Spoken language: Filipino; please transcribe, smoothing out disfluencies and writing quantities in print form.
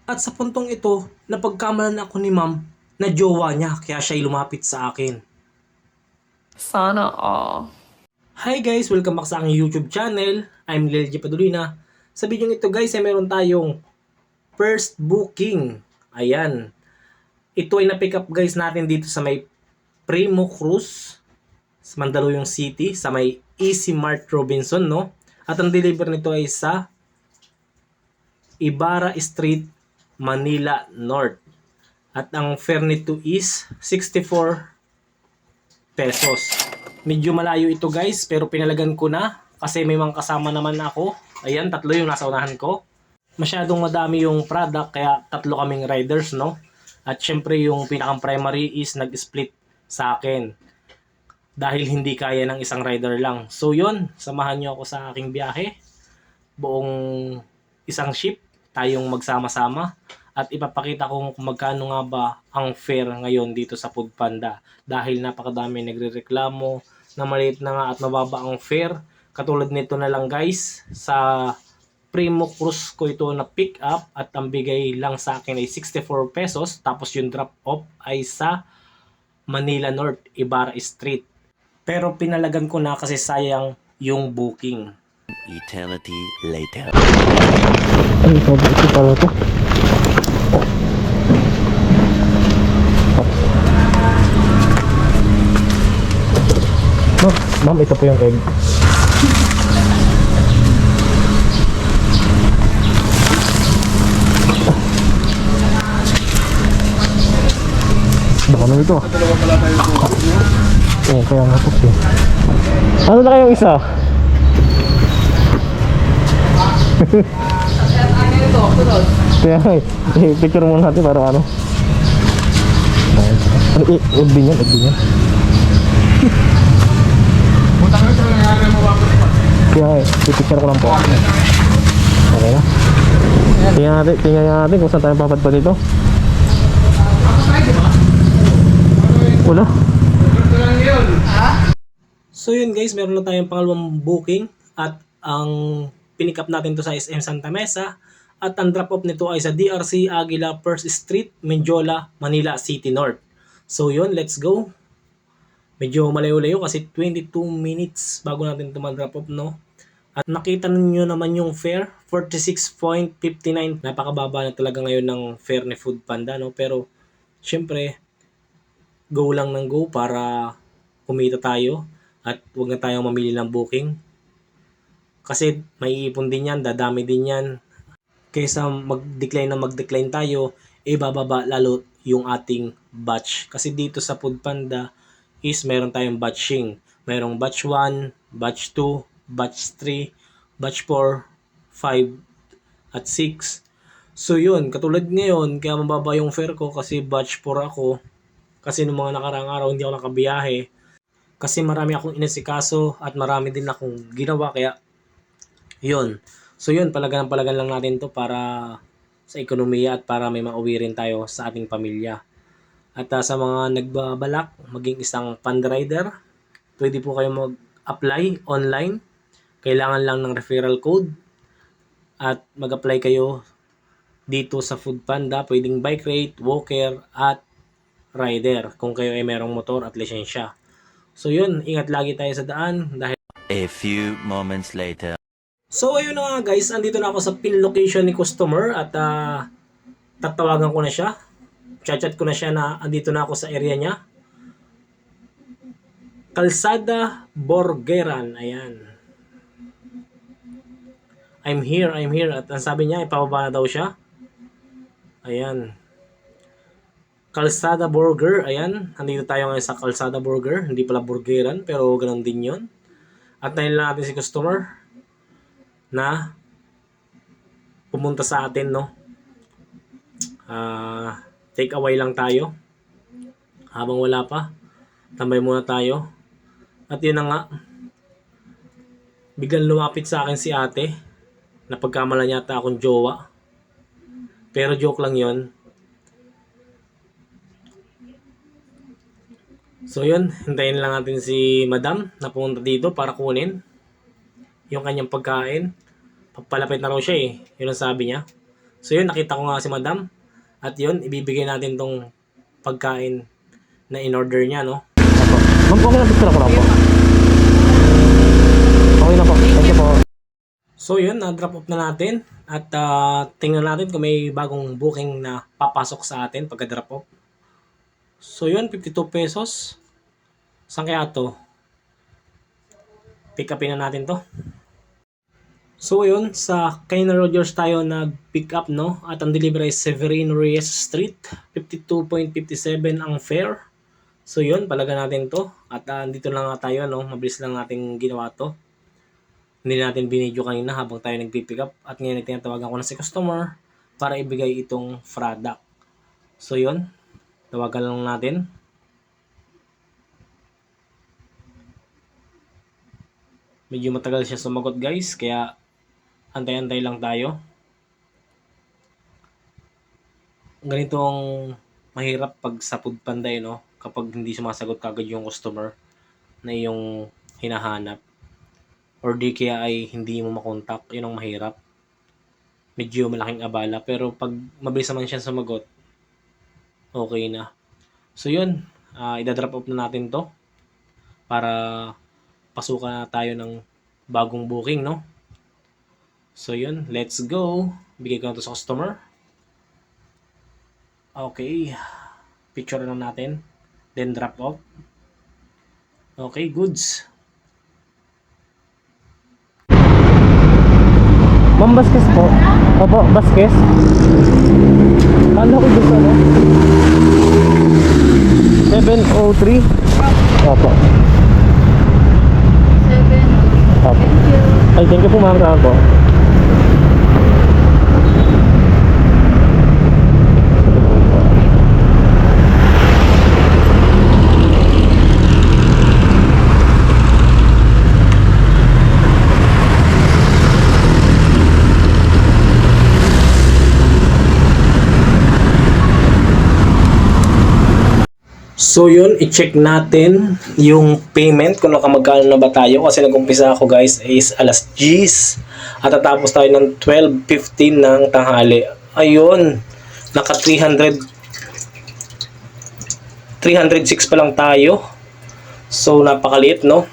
At sa puntong ito, napagkamalan ako ni ma'am na jowa niya kaya siya'y lumapit sa akin. Sana all. Hi guys! Welcome back sa aking YouTube channel. I'm Lil G. Padulina. Sa video ito guys ay meron tayong first booking. Ayan. Ito ay na-pick up guys natin dito sa may Primo Cruz, sa Mandaluyong City, sa may Easy Mart Robinson, no? At ang deliver nito ay sa Ibarra Street, Manila North. At ang fare nito is 64 pesos. Medyo malayo ito guys, pero pinalagan ko na kasi may mga kasama naman ako. Ayan, tatlo yung nasa unahan ko. Masyadong madami yung product kaya tatlo kaming riders, no? At syempre yung pinakang primary is nag-split sa akin dahil hindi kaya ng isang rider lang. So yun, samahan nyo ako sa aking biyahe. Buong isang ship tayong magsama-sama at ipapakita ko kung magkano nga ba ang fare ngayon dito sa Foodpanda dahil napakadami nagrereklamo na maliit na nga at mababa ang fare. Katulad nito na lang guys, sa Primo Cruz ko ito na pick up at ang bigay lang sa akin ay 64 pesos tapos yung drop off ay sa Manila North, Ibarra Street. Pero pinalagan ko na kasi sayang yung booking. Eternity later. Ay, ito pala ito. No, ma'am, ito po yung egg. Baka naman ito. Oo, kaya nga po siya. Ano na kayong isa? Kaya picture muna natin para ano. Egg din yan, egg din yan. Kaya pipicture ko lang po. Okay na. Tingnan natin kung saan tayo papadpa dito. Wala. So yun guys, meron na tayong pangalawang booking at ang pinick up natin to sa SM Santa Mesa at ang drop off nito ay sa DRC Aguila First Street, Menjola, Manila City North. So yun, let's go. Medyo malayo-layo kasi 22 minutes bago natin ito mag-drop off, no? At nakita niyo naman yung fare, 46.59. Napakababa na talaga ngayon ng fare ni Foodpanda, no? Pero syempre, go lang ng go para kumita tayo at huwag na tayong mamili ng booking. Kasi may ipon din yan, dadami din yan. Kaysa mag-decline tayo, bababa lalo yung ating batch. Kasi dito sa Foodpanda is meron tayong batching. Merong batch 1, batch 2, batch 3, batch 4, 5, at 6. So yun, katulad ngayon, kaya mababa yung fare ko kasi batch 4 ako. Kasi nung mga nakarang araw hindi ako nakabiyahe. Kasi marami akong inasikaso at marami din akong ginawa kaya yun. So yun, palagan lang natin to para sa ekonomiya at para may mauwi rin tayo sa ating pamilya. At sa mga nagbabalak maging isang fund rider, pwede po kayo mag-apply online. Kailangan lang ng referral code at mag-apply kayo dito sa Foodpanda. Pwedeng bike rate, walker at rider kung kayo ay merong motor at lisensya. So yun, ingat lagi tayo sa daan dahil A few moments later. So ayun na nga guys, andito na ako sa pin location ni customer at tatawagan ko na siya. Chat ko na siya na andito na ako sa area niya. Calzada Borgeran, ayan. I'm here at ang sabi niya ipababa na daw siya. Ayan. Calzada Burger, ayan. Andito tayo ngayon sa Calzada Burger, hindi pala Burgeran pero ganun din 'yon. At nahin lang natin si customer na pumunta sa atin, no? Take away lang tayo. Habang wala pa, tambay muna tayo. At yun na nga, biglang lumapit sa akin si ate. Napagkamalan yata akong jowa. Pero joke lang yon. So yun, hintayin lang natin si madam na pumunta dito para kunin yung kanyang pagkain. Papalapit na raw siya eh. Yun ang sabi niya. So yun, nakita ko nga si madam. At yun, ibibigay natin tong pagkain na in-order niya, no? Ma'am, okay na picture ako lang po. Okay na po. Thank you po. So yun, na-drop off na natin. At tingnan natin kung may bagong booking na papasok sa atin pagka-drop off. So yun, 52 pesos. Saan kaya to? Pick upin na natin to. So yun, sa Kayna Rogers tayo nag-pick up, no? At ang delivery is Severino Reyes Street. 52.57 ang fare. So yun, palaga natin to. At dito lang nga tayo, no? Mabilis lang natin ginawa to. Hindi natin binidyo kanina habang tayo nag-pick up. At ngayon tinatawagan ko na si customer para ibigay itong product. So yun, tawagan lang natin. Medyo matagal siya sumagot guys, kaya antay-antay lang tayo. Ganito ang mahirap pag sa food panday, no? Kapag hindi sumasagot kagad yung customer na yung hinahanap. Or di kaya ay hindi mo makontak, yun ang mahirap. Medyo malaking abala, pero pag mabilis naman siya sumagot, okay na. So yun, idadrop off na natin to para pasukan na tayo ng bagong booking, no? So yun, let's go. Bigay ko na to sa customer. Okay. Picture lang natin. Then drop off. Okay, goods. Ma'am, Vasquez po. Opo, Vasquez. Kala ko dito, ano? 703. Opo. 7. Opo. Ay, thank you po, ma'am. Saan po? So yun, i-check natin yung payment kung nakamagkano na ba tayo kasi nag-umpisa ako guys is alas 10 at tatapos tayo ng 12:15 ng tanghali. Ayun, naka 306 pa lang tayo. So napakaliit, no?